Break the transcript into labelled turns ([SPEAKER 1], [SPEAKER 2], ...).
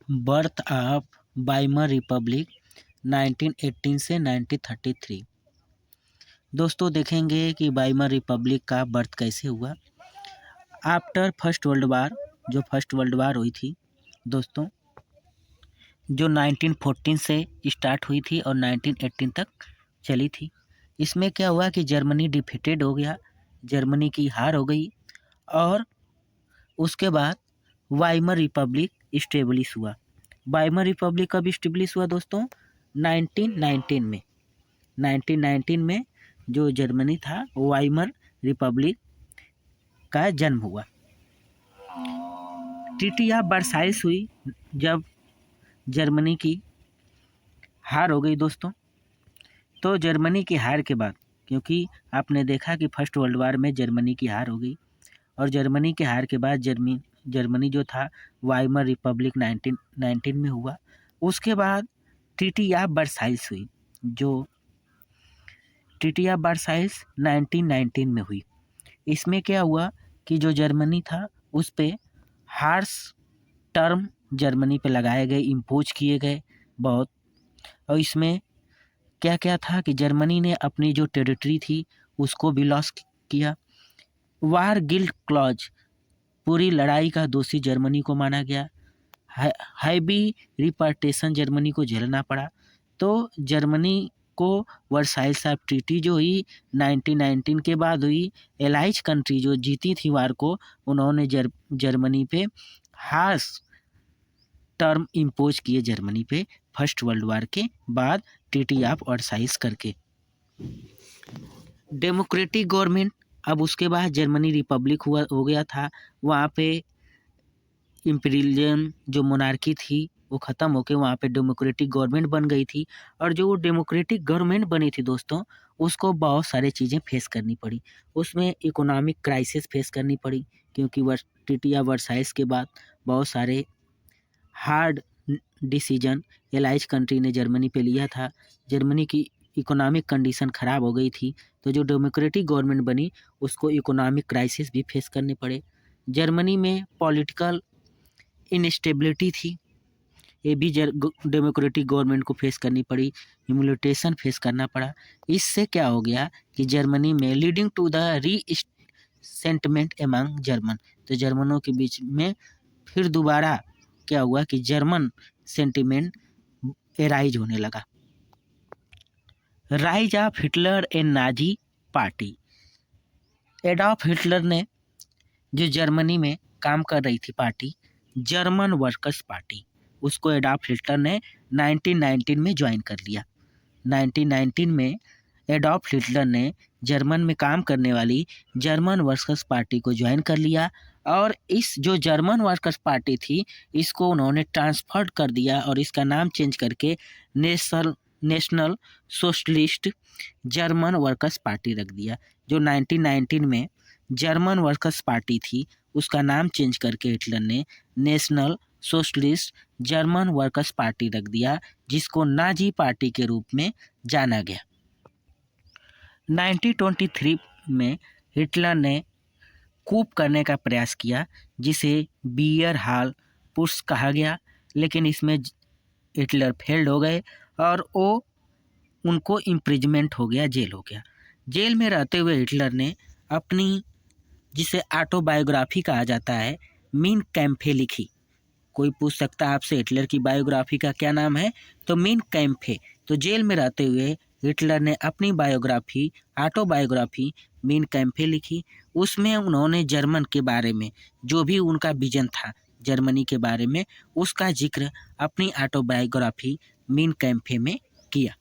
[SPEAKER 1] Birth of Weimar Republic 1918 से 1933। दोस्तों देखेंगे कि वाइमर रिपब्लिक का बर्थ कैसे हुआ। आफ्टर फर्स्ट वर्ल्ड वार, जो फर्स्ट वर्ल्ड वार हुई थी दोस्तों, जो 1914 से स्टार्ट हुई थी और 1918 तक चली थी। इसमें क्या हुआ कि जर्मनी डिफीटेड हो गया, जर्मनी की हार हो गई और उसके बाद वाइमर रिपब्लिक इस्टेब्लिश हुआ। वाइमर रिपब्लिक कब इस्टेब्लिश हुआ दोस्तों? 1919 में। 1919 में जो जर्मनी था वाइमर रिपब्लिक का जन्म हुआ। ट्रीटी ऑफ वर्साइल्स हुई जब जर्मनी की हार हो गई दोस्तों। तो जर्मनी की हार के बाद, क्योंकि आपने देखा कि फर्स्ट वर्ल्ड वार में जर्मनी की हार हो गई और जर्मनी के हार के बाद जर्मनी जो था वाइमर रिपब्लिक 1919 में हुआ। उसके बाद ट्रीटी ऑफ वर्साइल्स हुई, जो ट्रीटी ऑफ वर्साइल्स 1919 में हुई। इसमें क्या हुआ कि जो जर्मनी था उस पे हार्श टर्म जर्मनी पे लगाए गए, इम्पोज किए गए बहुत। और इसमें क्या क्या था कि जर्मनी ने अपनी जो टेरिटरी थी उसको भी लॉस किया। वार गिल्ट क्लॉज, पूरी लड़ाई का दोषी जर्मनी को माना गया। हैवी रिपार्टेशन जर्मनी को झेलना पड़ा। तो जर्मनी को वर्साइल्स ऑफ ट्रीटी जो हुई 1919 के बाद हुई, एलाइज कंट्री जो जीती थी वार को, उन्होंने जर्मनी पे हार्श टर्म इम्पोज किए जर्मनी पे फर्स्ट वर्ल्ड वार के बाद ट्रीटी ऑफ वर्साइल्स करके। डेमोक्रेटिक गवर्नमेंट, अब उसके बाद जर्मनी रिपब्लिक हो गया था, वहाँ पे इम्पीरियलिज्म जो मोनार्की थी वो ख़त्म होकर वहाँ पे डेमोक्रेटिक गवर्नमेंट बन गई थी। और जो वो डेमोक्रेटिक गवर्नमेंट बनी थी दोस्तों, उसको बहुत सारी चीज़ें फेस करनी पड़ी। उसमें इकोनॉमिक क्राइसिस फेस करनी पड़ी, क्योंकि ट्रीटी ऑफ वर्साइल्स के बाद बहुत सारे हार्ड डिसीजन एलाइज कंट्री ने जर्मनी पे लिया था। जर्मनी की इकोनॉमिक कंडीशन ख़राब हो गई थी, तो जो डेमोक्रेटिक गवर्नमेंट बनी उसको इकोनॉमिक क्राइसिस भी फेस करने पड़े। जर्मनी में पॉलिटिकल इनस्टेबिलिटी थी, ये भी डेमोक्रेटिक गवर्नमेंट को फेस करनी पड़ी। ह्यूमिलिटेशन फेस करना पड़ा। इससे क्या हो गया कि जर्मनी में leading to the resentment among German, तो जर्मनों के बीच में फिर दोबारा क्या हुआ कि जर्मन सेंटिमेंट एराइज होने लगा। Rise of Hitler and Nazi party. Adolf Hitler ने जो जर्मनी में काम कर रही थी पार्टी, जर्मन वर्कर्स पार्टी, उसको एडॉल्फ हिटलर ने 1919 में ज्वाइन कर लिया। 1919 में एडॉल्फ हिटलर ने जर्मन में काम करने वाली जर्मन वर्कर्स पार्टी को ज्वाइन कर लिया और इस जो जर्मन वर्कर्स पार्टी थी इसको उन्होंने ट्रांसफर कर दिया और इसका नाम चेंज करके national socialist German workers party रख दिया। जो 1919 में जर्मन वर्कर्स पार्टी थी उसका नाम चेंज करके हिटलर ने national socialist German workers party रख दिया, जिसको नाजी पार्टी के रूप में जाना गया। 1923 में हिटलर ने कूप करने का प्रयास किया, जिसे बियर हाल पुश कहा गया, लेकिन इसमें हिटलर फेल्ड हो गए और उनको इम्प्रिजमेंट हो गया, जेल हो गया। जेल में रहते हुए हिटलर ने अपनी, जिसे ऑटोबायोग्राफी कहा जाता है, मीन कैम्फे लिखी। कोई पूछ सकता है आपसे हिटलर की बायोग्राफी का क्या नाम है, तो मीन कैम्फे। तो जेल में रहते हुए हिटलर ने अपनी बायोग्राफी, ऑटोबायोग्राफी मीन कैम्फे लिखी। उसमें उन्होंने जर्मन के बारे में जो भी उनका विजन था जर्मनी के बारे में, उसका जिक्र अपनी ऑटोबायोग्राफी मीन कैम्फे में किया।